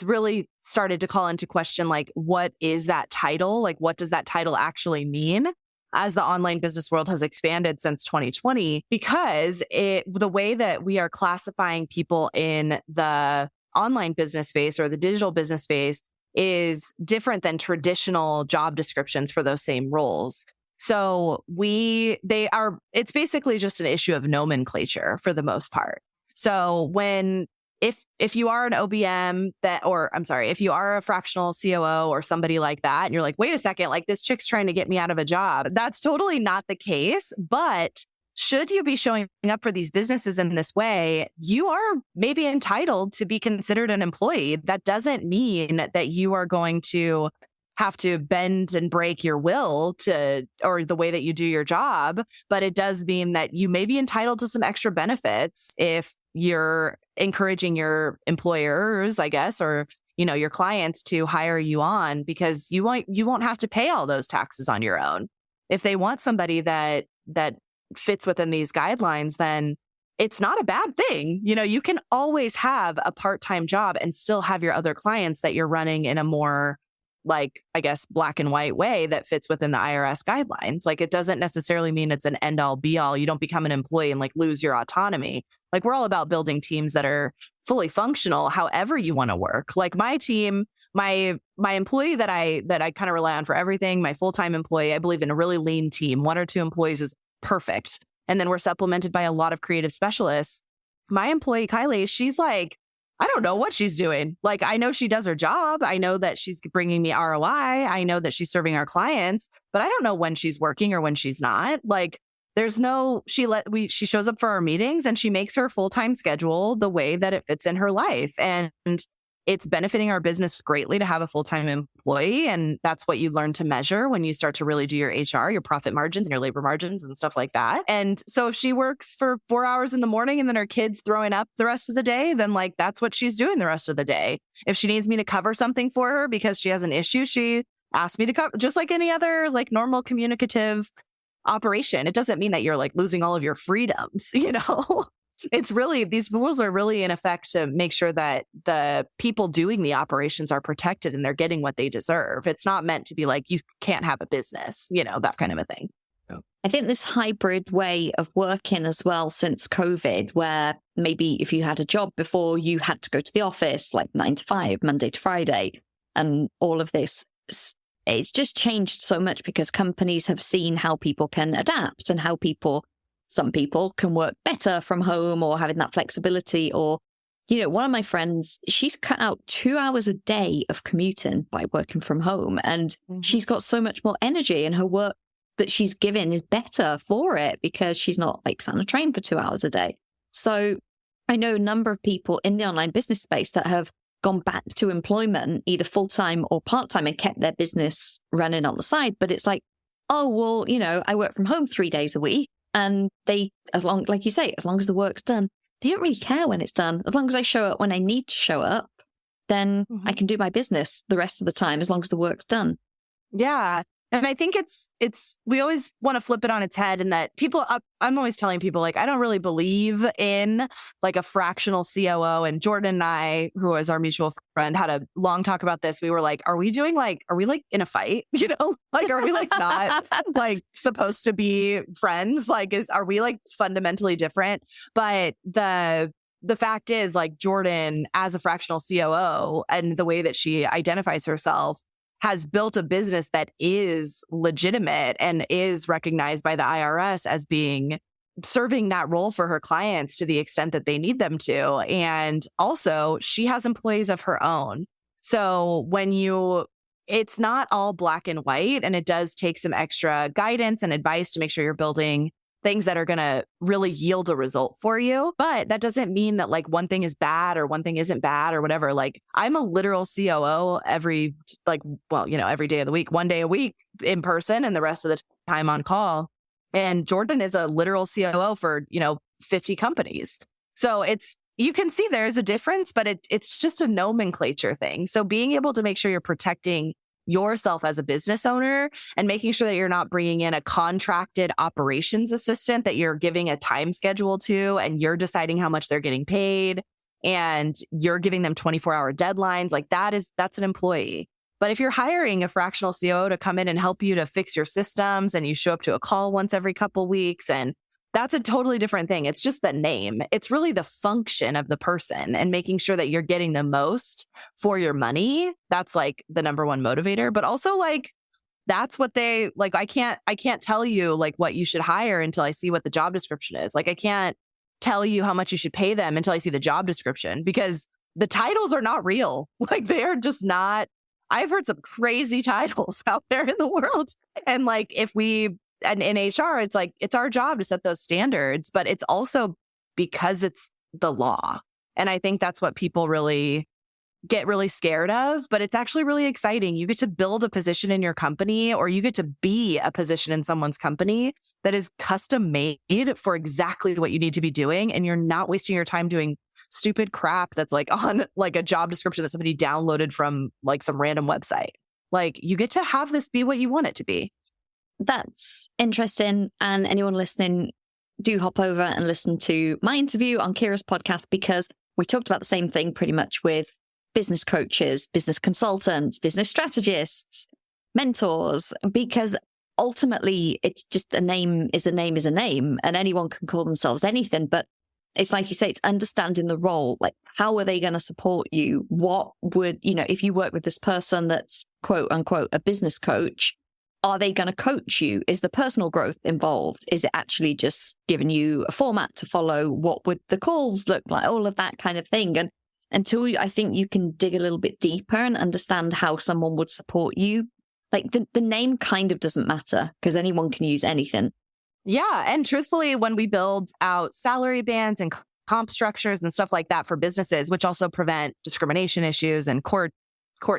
really started to call into question, like, what is that title? Like, what does that title actually mean? As the online business world has expanded since 2020, because the way that we are classifying people in the online business space or the digital business space is different than traditional job descriptions for those same roles. So it's basically just an issue of nomenclature for the most part. So if you are an OBM if you are a fractional COO or somebody like that, and you're like, wait a second, like, this chick's trying to get me out of a job. That's totally not the case. But should you be showing up for these businesses in this way, you are maybe entitled to be considered an employee. That doesn't mean that you are going to have to bend and break your will or the way that you do your job. But it does mean that you may be entitled to some extra benefits if you're encouraging your employers, I guess, or, you know, your clients to hire you on, because you won't have to pay all those taxes on your own. If they want somebody that fits within these guidelines, then it's not a bad thing. You can always have a part-time job and still have your other clients that you're running in a more like, I guess, black and white way that fits within the IRS guidelines. Like, it doesn't necessarily mean it's an end all be all. You don't become an employee and like lose your autonomy. Like, we're all about building teams that are fully functional, however you want to work. Like my team, my employee that I kind of rely on for everything, my full-time employee, I believe in a really lean team. 1 or 2 employees is perfect. And then we're supplemented by a lot of creative specialists. My employee, Kylie, she's like, I don't know what she's doing. Like, I know she does her job. I know that she's bringing me ROI. I know that she's serving our clients, but I don't know when she's working or when she's not. Like, there's no, she shows up for our meetings and she makes her full-time schedule the way that it fits in her life. And it's benefiting our business greatly to have a full-time employee. And that's what you learn to measure when you start to really do your HR, your profit margins and your labor margins and stuff like that. And so if she works for 4 hours in the morning and then her kid's throwing up the rest of the day, then like that's what she's doing the rest of the day. If she needs me to cover something for her because she has an issue, she asks me to cover, just like any other like normal communicative operation. It doesn't mean that you're like losing all of your freedoms, It's really, these rules are really in effect to make sure that the people doing the operations are protected and they're getting what they deserve. It's not meant to be like, you can't have a business, that kind of a thing. I think this hybrid way of working as well since COVID, where maybe if you had a job before, you had to go to the office like 9 to 5, Monday to Friday, and all of this, it's just changed so much because companies have seen how people can adapt and how some people can work better from home or having that flexibility. Or, one of my friends, she's cut out 2 hours a day of commuting by working from home. And she's got so much more energy, and her work that she's given is better for it because she's not like sat on a train for 2 hours a day. So I know a number of people in the online business space that have gone back to employment, either full-time or part-time, and kept their business running on the side. But it's like, oh, well, I work from home 3 days a week. And they, like you say, as long as the work's done, they don't really care when it's done. As long as I show up when I need to show up, then I can do my business the rest of the time, as long as the work's done. Yeah. And I think we always want to flip it on its head, and that I'm always telling people, like, I don't really believe in like a fractional COO. And Jordan and I, who is our mutual friend, had a long talk about this. We were like, are we like in a fight? Like, are we like not like supposed to be friends? Like, are we like fundamentally different? But the fact is, like, Jordan as a fractional COO and the way that she identifies herself has built a business that is legitimate and is recognized by the IRS as being serving that role for her clients to the extent that they need them to. And also, she has employees of her own. So it's not all black and white, and it does take some extra guidance and advice to make sure you're building things that are going to really yield a result for you. But that doesn't mean that like one thing is bad or one thing isn't bad or whatever. Like, I'm a literal COO every day of the week, 1 day a week in person and the rest of the time on call. And Jordan is a literal COO for, 50 companies. So you can see there's a difference, but it's just a nomenclature thing. So being able to make sure you're protecting yourself as a business owner and making sure that you're not bringing in a contracted operations assistant that you're giving a time schedule to, and you're deciding how much they're getting paid, and you're giving them 24-hour deadlines, like that's an employee. But if you're hiring a fractional COO to come in and help you to fix your systems, and you show up to a call once every couple weeks, and that's a totally different thing. It's just the name. It's really the function of the person and making sure that you're getting the most for your money. That's like the number one motivator. But also, like, that's what they like. I can't tell you like what you should hire until I see what the job description is. Like, I can't tell you how much you should pay them until I see the job description, because the titles are not real. Like, they're just not. I've heard some crazy titles out there in the world. And like, and in HR, it's like, it's our job to set those standards, but it's also because it's the law. And I think that's what people really get really scared of, but it's actually really exciting. You get to build a position in your company, or you get to be a position in someone's company that is custom made for exactly what you need to be doing. And you're not wasting your time doing stupid crap that's like on like a job description that somebody downloaded from like some random website. Like, you get to have this be what you want it to be. That's interesting. And anyone listening, do hop over and listen to my interview on Kira's podcast, because we talked about the same thing pretty much with business coaches, business consultants, business strategists, mentors, because ultimately it's just a name is a name is a name, and anyone can call themselves anything. But it's like you say, it's understanding the role. Like, how are they going to support you? What would, if you work with this person that's quote unquote a business coach, are they going to coach you? Is the personal growth involved? Is it actually just giving you a format to follow? What would the calls look like? All of that kind of thing. And until I think you can dig a little bit deeper and understand how someone would support you, like the name kind of doesn't matter, because anyone can use anything. Yeah. And truthfully, when we build out salary bands and comp structures and stuff like that for businesses, which also prevent discrimination issues and court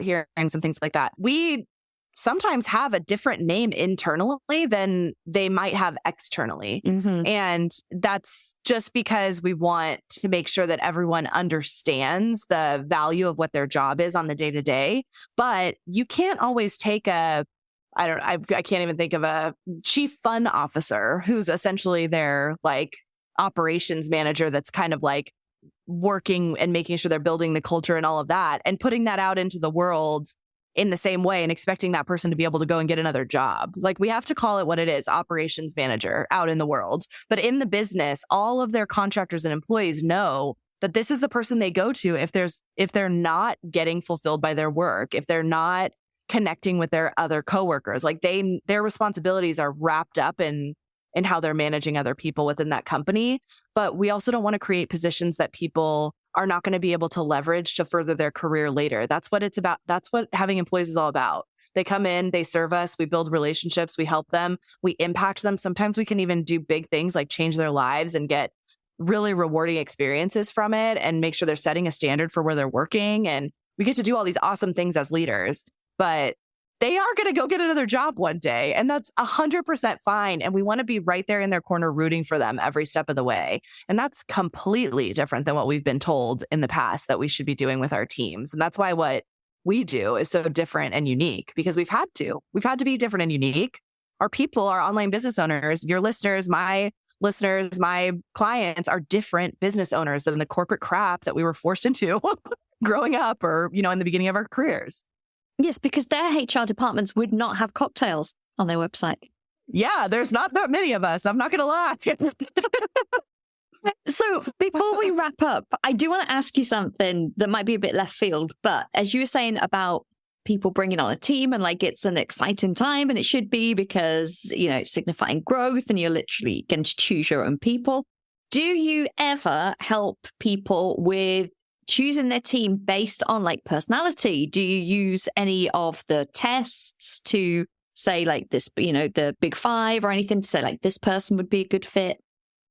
hearings and things like that, we sometimes have a different name internally than they might have externally. Mm-hmm. And that's just because we want to make sure that everyone understands the value of what their job is on the day to day. But you can't always take I can't even think of a chief fun officer who's essentially their like operations manager that's kind of like working and making sure they're building the culture and all of that, and putting that out into the world in the same way and expecting that person to be able to go and get another job. Like, we have to call it what it is, operations manager out in the world. But in the business, all of their contractors and employees know that this is the person they go to if they're not getting fulfilled by their work, if they're not connecting with their other coworkers. Like, their responsibilities are wrapped up in how they're managing other people within that company. But we also don't want to create positions that people are not going to be able to leverage to further their career later. That's what it's about. That's what having employees is all about. They come in, they serve us, we build relationships, we help them, we impact them. Sometimes we can even do big things like change their lives and get really rewarding experiences from it and make sure they're setting a standard for where they're working. And we get to do all these awesome things as leaders, but they are going to go get another job one day. And that's 100% fine. And we want to be right there in their corner, rooting for them every step of the way. And that's completely different than what we've been told in the past that we should be doing with our teams. And that's why what we do is so different and unique, because we've had to be different and unique. Our people, our online business owners, your listeners, my clients are different business owners than the corporate crap that we were forced into growing up or, in the beginning of our careers. Yes, because their HR departments would not have cocktails on their website. Yeah, there's not that many of us. I'm not going to lie. So before we wrap up, I do want to ask you something that might be a bit left field. But as you were saying about people bringing on a team and like it's an exciting time, and it should be because, it's signifying growth and you're literally going to choose your own people. Do you ever help people with choosing their team based on like personality? Do you use any of the tests to say like this, the big five or anything to say like this person would be a good fit?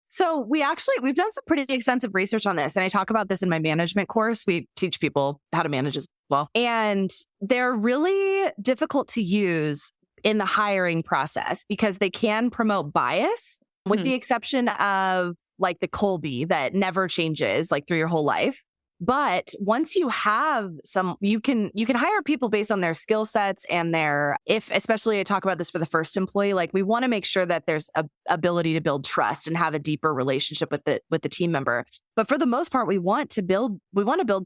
So we've done some pretty extensive research on this. And I talk about this in my management course. We teach people how to manage as well. And they're really difficult to use in the hiring process because they can promote bias, with the exception of like the Colby that never changes like through your whole life. But once you have you can hire people based on their skill sets and especially I talk about this for the first employee, like we want to make sure that there's a ability to build trust and have a deeper relationship with the team member. But for the most part, we want to build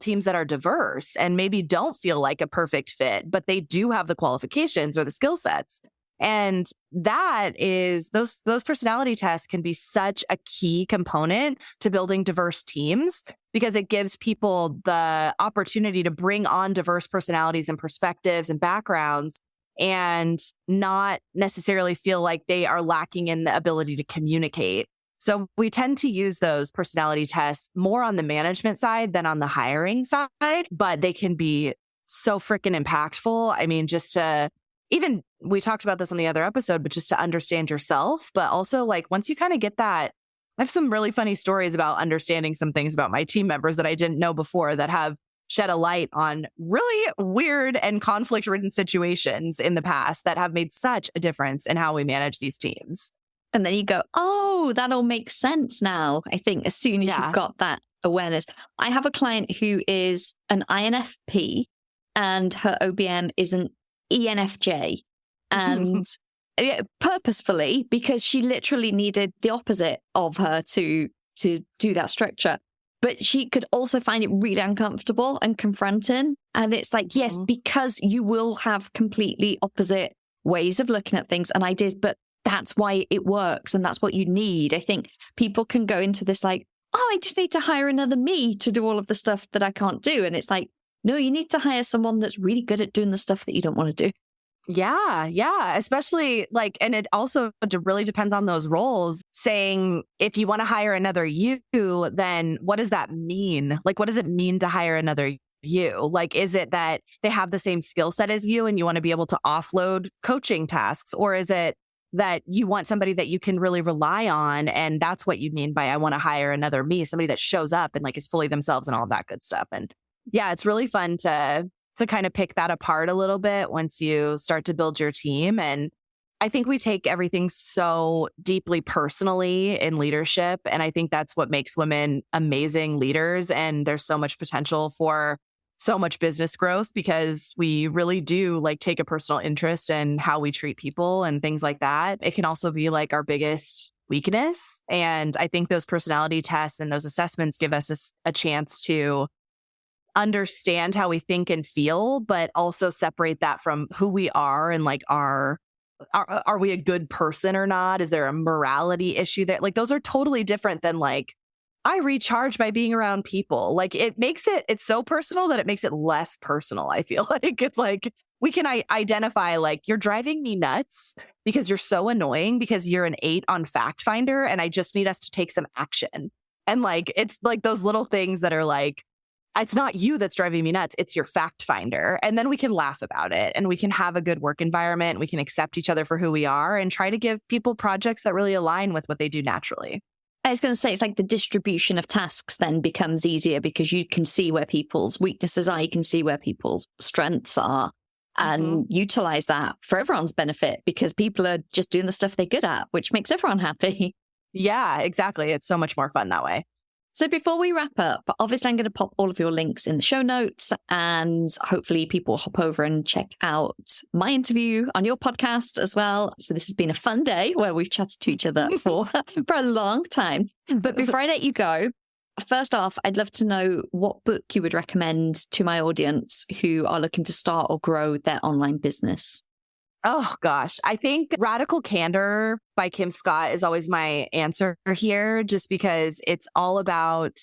teams that are diverse and maybe don't feel like a perfect fit, but they do have the qualifications or the skill sets. And that is those personality tests can be such a key component to building diverse teams because it gives people the opportunity to bring on diverse personalities and perspectives and backgrounds and not necessarily feel like they are lacking in the ability to communicate. So we tend to use those personality tests more on the management side than on the hiring side, but they can be so freaking impactful. I mean, even we talked about this on the other episode, but just to understand yourself, but also like once you kind of get that, I have some really funny stories about understanding some things about my team members that I didn't know before that have shed a light on really weird and conflict-ridden situations in the past that have made such a difference in how we manage these teams. And then you go, oh, that all makes sense now. I think as soon as you've got that awareness. I have a client who is an INFP and her OBM is an ENFJ. And purposefully, because she literally needed the opposite of her to do that structure. But she could also find it really uncomfortable and confronting. And it's like, yes, because you will have completely opposite ways of looking at things and ideas, but that's why it works. And that's what you need. I think people can go into this like, oh, I just need to hire another me to do all of the stuff that I can't do. And it's like, no, you need to hire someone that's really good at doing the stuff that you don't want to do. Yeah. Yeah. Especially like, and it also really depends on those roles. Saying if you want to hire another you, then what does that mean? Like, what does it mean to hire another you? Like, is it that they have the same skill set as you and you want to be able to offload coaching tasks? Or is it that you want somebody that you can really rely on? And that's what you mean by I want to hire another me, somebody that shows up and like is fully themselves and all of that good stuff. And yeah, it's really fun to kind of pick that apart a little bit once you start to build your team. And I think we take everything so deeply personally in leadership. And I think that's what makes women amazing leaders. And there's so much potential for so much business growth because we really do like take a personal interest in how we treat people and things like that. It can also be like our biggest weakness. And I think those personality tests and those assessments give us a chance to understand how we think and feel, but also separate that from who we are and like are we a good person or not? Is there a morality issue there? Like those are totally different than like, I recharge by being around people. Like it's so personal that it makes it less personal. I feel like it's like we can identify like you're driving me nuts because you're so annoying because you're an 8 on Fact Finder and I just need us to take some action. And like, it's like those little things that are like, it's not you that's driving me nuts. It's your fact finder. And then we can laugh about it and we can have a good work environment. We can accept each other for who we are and try to give people projects that really align with what they do naturally. I was going to say, it's like the distribution of tasks then becomes easier because you can see where people's weaknesses are. You can see where people's strengths are and utilize that for everyone's benefit because people are just doing the stuff they're good at, which makes everyone happy. Yeah, exactly. It's so much more fun that way. So before we wrap up, obviously I'm going to pop all of your links in the show notes and hopefully people will hop over and check out my interview on your podcast as well. So this has been a fun day where we've chatted to each other for a long time. But before I let you go, first off, I'd love to know what book you would recommend to my audience who are looking to start or grow their online business. Oh, gosh. I think Radical Candor by Kim Scott is always my answer here, just because it's all about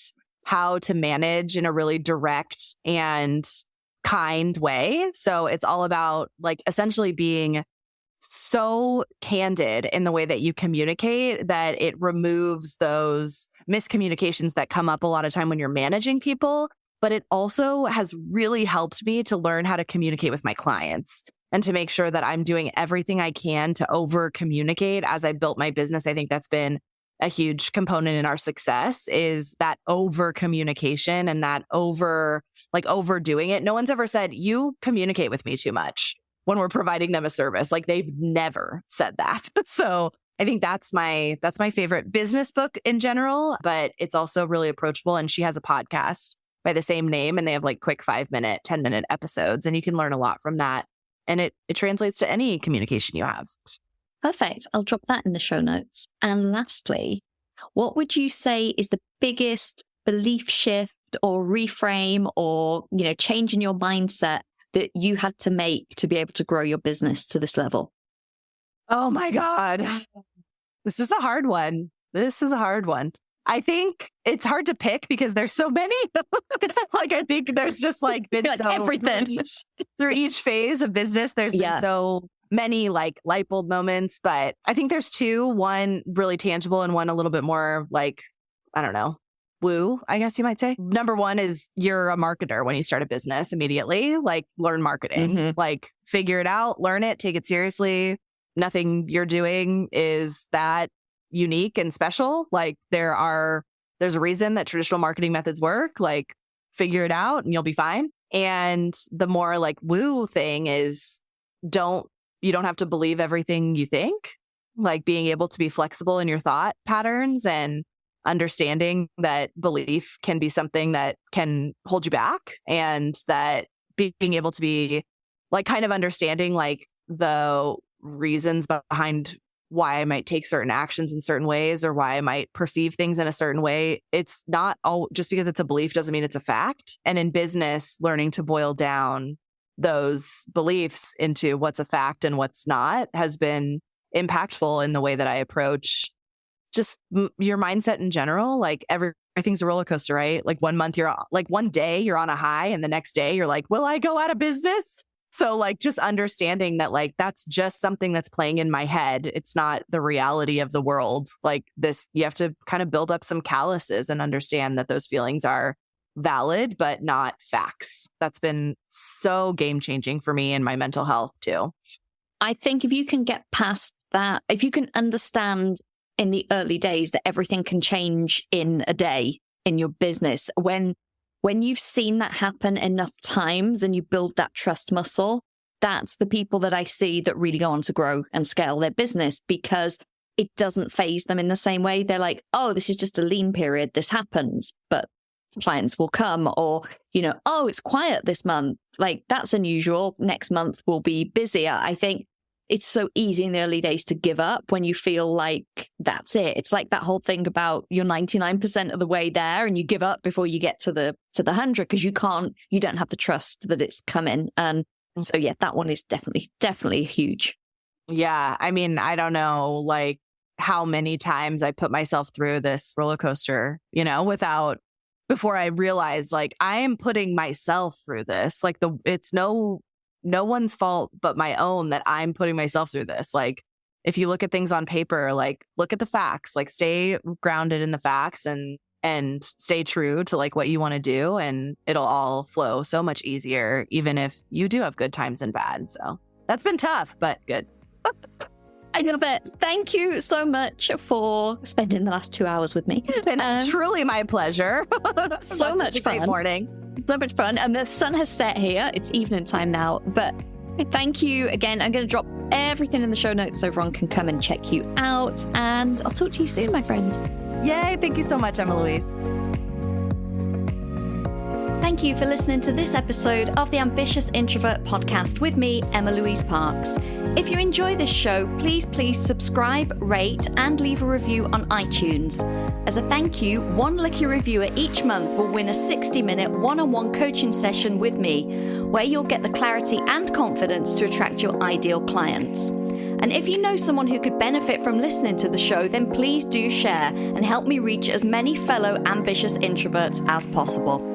how to manage in a really direct and kind way. So it's all about like essentially being so candid in the way that you communicate that it removes those miscommunications that come up a lot of time when you're managing people. But it also has really helped me to learn how to communicate with my clients and to make sure that I'm doing everything I can to over communicate as I built my business. I think that's been a huge component in our success is that over communication and that overdoing it. No one's ever said, you communicate with me too much when we're providing them a service. Like they've never said that. So I think that's my favorite business book in general, but it's also really approachable. And she has a podcast by the same name and they have like quick 5-minute, 10-minute episodes and you can learn a lot from that. And it translates to any communication you have. Perfect. I'll drop that in the show notes. And lastly, what would you say is the biggest belief shift or reframe or, change in your mindset that you had to make to be able to grow your business to this level? Oh my God. This is a hard one. I think it's hard to pick because there's so many. Like, I think there's just like been like so everything through each phase of business. There's been so many like light bulb moments, but I think there's two, one really tangible and one a little bit more like, I don't know, woo, I guess you might say. Number one is you're a marketer when you start a business immediately, like learn marketing, like figure it out, learn it, take it seriously. Nothing you're doing is that unique and special. Like there's a reason that traditional marketing methods work, like figure it out and you'll be fine. And the more like woo thing is you don't have to believe everything you think, like being able to be flexible in your thought patterns and understanding that belief can be something that can hold you back and that being able to be like kind of understanding like the reasons behind why I might take certain actions in certain ways or why I might perceive things in a certain way. It's not all just because it's a belief doesn't mean it's a fact. And in business, learning to boil down those beliefs into what's a fact and what's not has been impactful in the way that I approach just your mindset in general. Like everything's a roller coaster, right? Like one day you're on a high and the next day you're like, will I go out of business? So like just understanding that like that's just something that's playing in my head. It's not the reality of the world. Like this, you have to kind of build up some calluses and understand that those feelings are valid, but not facts. That's been so game changing for me and my mental health too. I think if you can get past that, if you can understand in the early days that everything can change in a day in your business, when you've seen that happen enough times and you build that trust muscle, that's the people that I see that really go on to grow and scale their business because it doesn't phase them in the same way. They're like, oh, this is just a lean period. This happens, but clients will come, or, oh, it's quiet this month. Like that's unusual. Next month will be busier. I think it's so easy in the early days to give up when you feel like that's it. It's like that whole thing about you're 99% of the way there and you give up before you get to the 100 because you don't have the trust that it's coming. And so, yeah, that one is definitely huge. Yeah. I mean, I don't know like how many times I put myself through this roller coaster, before I realized like I am putting myself through this. Like it's no one's fault but my own that I'm putting myself through this. Like if you look at things on paper, like look at the facts, like stay grounded in the facts and stay true to like what you want to do, and it'll all flow so much easier, even if you do have good times and bad. So that's been tough, but good. I love it. Thank you so much for spending the last 2 hours with me. It's been truly my pleasure. So much fun. Great morning. So much fun. And the sun has set here. It's evening time now. But thank you again. I'm going to drop everything in the show notes so everyone can come and check you out. And I'll talk to you soon, my friend. Yay. Thank you so much, Emma-Louise. Thank you for listening to this episode of the Ambitious Introvert podcast with me, Emma-Louise Parks. If you enjoy this show, please subscribe, rate, and leave a review on iTunes. As a thank you, one lucky reviewer each month will win a 60-minute one-on-one coaching session with me, where you'll get the clarity and confidence to attract your ideal clients. And if you know someone who could benefit from listening to the show, then please do share and help me reach as many fellow ambitious introverts as possible.